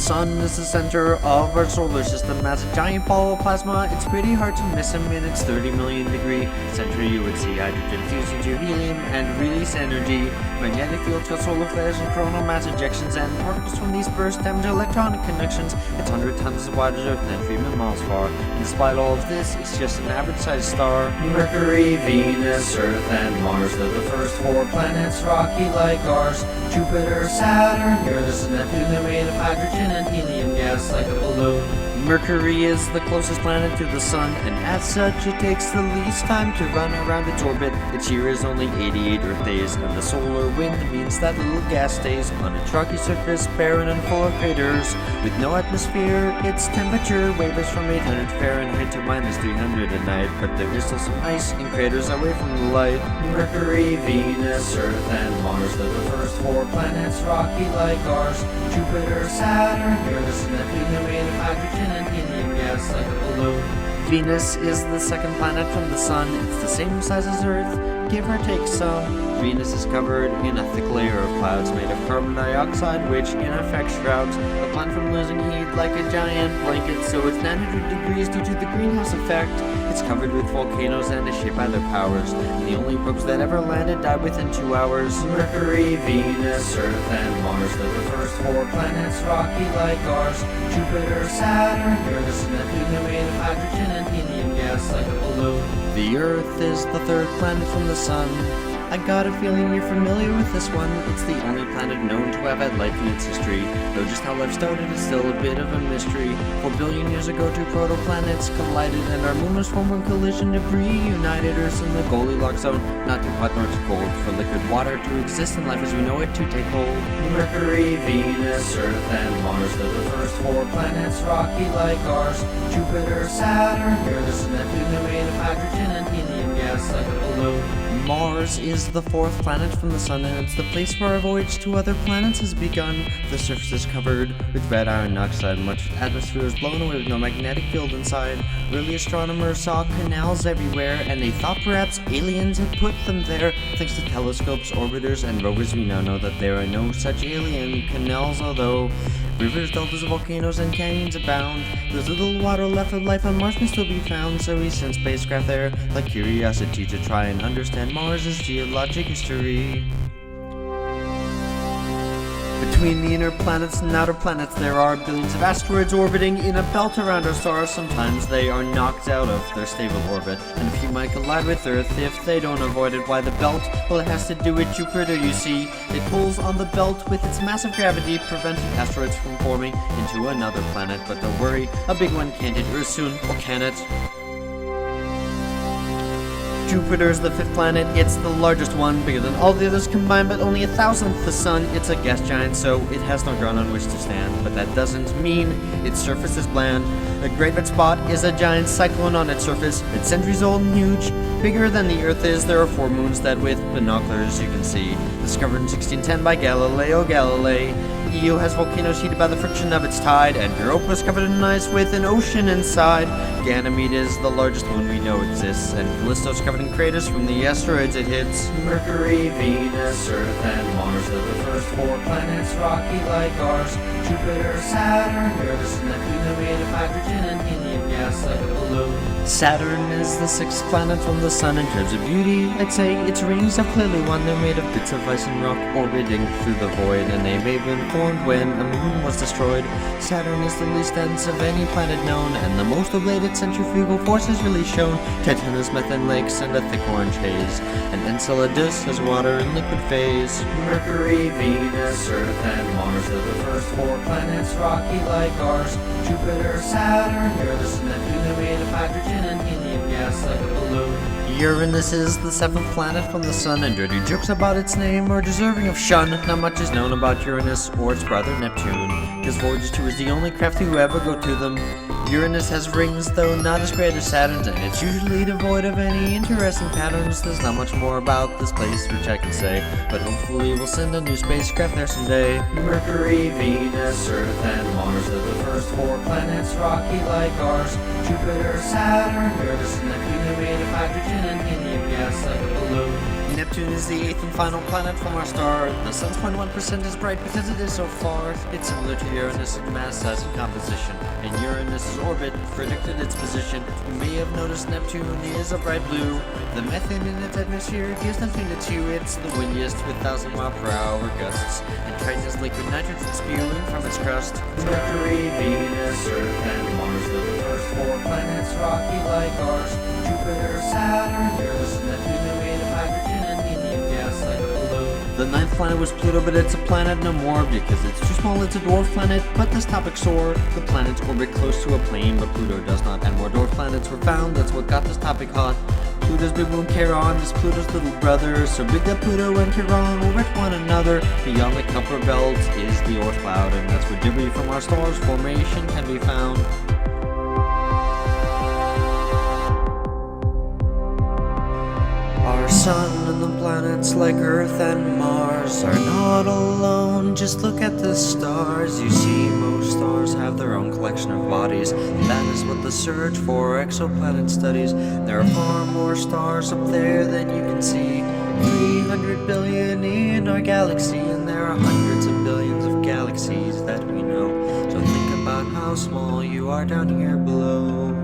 sun is the center of our solar system. As a giant ball of plasma, it's pretty hard to miss him. In its 30 million degree center, you would see hydrogen fuse into helium and release energy. Magnetic fields cause solar flares and coronal mass ejections, and particles from these bursts damage electronic connections. It's 100 times as wide as Earth and 3 million miles far. Despite all of this, it's just an average-sized star. Mercury, Venus, Earth, and Mars are the first 4 planets, rocky like ours. Jupiter, Saturn, Uranus, and Neptune are made of hydrogen and helium gas like a balloon. Mercury is the closest planet to the Sun, and as such it takes the least time to run around its orbit. Its year is only 88 Earth days, and the solar wind means that little gas stays on its rocky surface, barren and full of craters. With no atmosphere, its temperature wavers from 800 Fahrenheit to -300 at night, but there is still some ice in craters away from the light. Mercury, Venus, Earth, and Mars are the first 4 planets, rocky like ours. Jupiter, Saturn, Uranus, and Neptune are made of hydrogen and helium gas like a balloon. Venus is the second planet from the Sun. It's the same size as Earth, give or take some. Venus is covered in a thick layer of clouds made of carbon dioxide, which in effect shrouds the planet from losing heat like a giant blanket, so it's 900 degrees due to the greenhouse effect. It's covered with volcanoes and is shaped by their powers, and the only probes that ever landed died within 2 hours. Mercury, Venus, Earth, and Mars are the first 4 planets, rocky like ours. Jupiter, Saturn, Uranus, and Neptune are made of hydrogen and helium gas like a balloon. The Earth is the 3rd planet from the Sun. I got a feeling you're familiar with this one. It's the only planet known to have had life in its history, though just how life started is still a bit of a mystery. 4 billion years ago, 2 protoplanets collided, and our moon was formed when collision debris united Earth in the Goldilocks zone, not too hot nor too cold for liquid water to exist and life as we know it to take hold. Mercury, Venus, Earth, and Mars are the first 4 planets, rocky like ours. Jupiter, Saturn, Uranus, and Neptune are made of hydrogen and helium gas like a balloon. Mars is the 4th planet from the Sun, and it's the place where our voyage to other planets has begun. The surface is covered with red iron oxide, much of the atmosphere is blown away with no magnetic field inside. Early astronomers saw canals everywhere, and they thought perhaps aliens had put them there. Thanks to telescopes, orbiters, and rovers, we now know that there are no such alien canals, although rivers, deltas, volcanoes, and canyons abound. There's little water left of life on Mars can still be found, so we sent spacecraft there like Curiosity to try and understand Mars' geologic history. Between the inner planets and outer planets, there are billions of asteroids orbiting in a belt around our star. Sometimes they are knocked out of their stable orbit, and a few might collide with Earth if they don't avoid it. Why the belt? Well, it has to do with Jupiter, you see. It pulls on the belt with its massive gravity, preventing asteroids from forming into another planet. But don't worry, a big one can't hit Earth soon, or can it? Jupiter's the 5th planet. It's the largest one, bigger than all the others combined, but only 1,000th the Sun. It's a gas giant, so it has no ground on which to stand, but that doesn't mean its surface is bland. The Great Red Spot is a giant cyclone on its surface. It's centuries old and huge, bigger than the Earth is. There are 4 moons that with binoculars you can see. Discovered in 1610 by Galileo Galilei. Io has volcanoes heated by the friction of its tide, and Europa is covered in ice with an ocean inside. Ganymede is the largest moon we know exists, and Callisto is covered in craters from the asteroids it hits. Mercury, Venus, Earth, and Mars are the first 4 planets, rocky like ours. Jupiter, Saturn, Uranus, and Neptune are made of hydrogen and helium gas like a balloon. Saturn is the 6th planet from the Sun. In terms of beauty, I'd say its rings are clearly one. They're made of bits of ice and rock orbiting through the void, and they may have been formed when a moon was destroyed. Saturn is the least dense of any planet known, and the most of late its centrifugal force is really shown. Titan has methane lakes and a thick orange haze, and Enceladus has water in liquid phase. Mercury, Venus, Earth, and Mars are the first 4 planets, rocky like ours. Jupiter, Saturn, Uranus, and Neptune are made of hydrogen and helium gas like a balloon. Uranus is the 7th planet from the Sun, and dirty jokes about its name are deserving of shun. Not much is known about Uranus or its brother Neptune, because Voyager 2 is the only craft to ever go to them. Uranus has rings, though not as great as Saturn's, and it's usually devoid of any interesting patterns. There's not much more about this place which I can say, but hopefully we'll send a new spacecraft there someday. Mercury, Venus, Earth, and Mars are the first 4 planets, rocky like ours. Jupiter, Saturn, Uranus, and Neptune are made of hydrogen and helium gas like a balloon. Neptune is the 8th and final planet from our star. The sun's 0.1% is bright because it is so far. It's similar to Uranus in mass, size, and composition, and Uranus's orbit predicted its position. You may have noticed Neptune is a bright blue. The methane in its atmosphere gives Neptune its hue. It's the windiest with 1,000-mile-per-hour gusts, and Triton is liquid nitrogen spewing from its crust. Mercury, Venus, Earth, and Mars are the first 4 planets, rocky like ours. Jupiter, Saturn, Uranus, and Neptune are made of hydrogen and helium gas like Pluto. The 9th planet was Pluto, but it's a planet no more because it's too small. It's a dwarf planet, but this topic sore. The planets orbit close to a plane, but Pluto does not, and more dwarf planets were found. That's what got this topic hot. Pluto's big moon Charon is Pluto's little brother, so big that Pluto and Charon will wreck one another. Beyond the Kuiper belt is the Oort cloud, and that's where debris from our star's formation can be found. Our sun and the planets like Earth and Mars are not alone, just look at the stars. You see, most stars have their own collection of bodies. That is what the search for exoplanet studies. There are far more stars up there than you can see. 300 billion in our galaxy, and there are hundreds of billions of galaxies that we know. So think about how small you are down here below.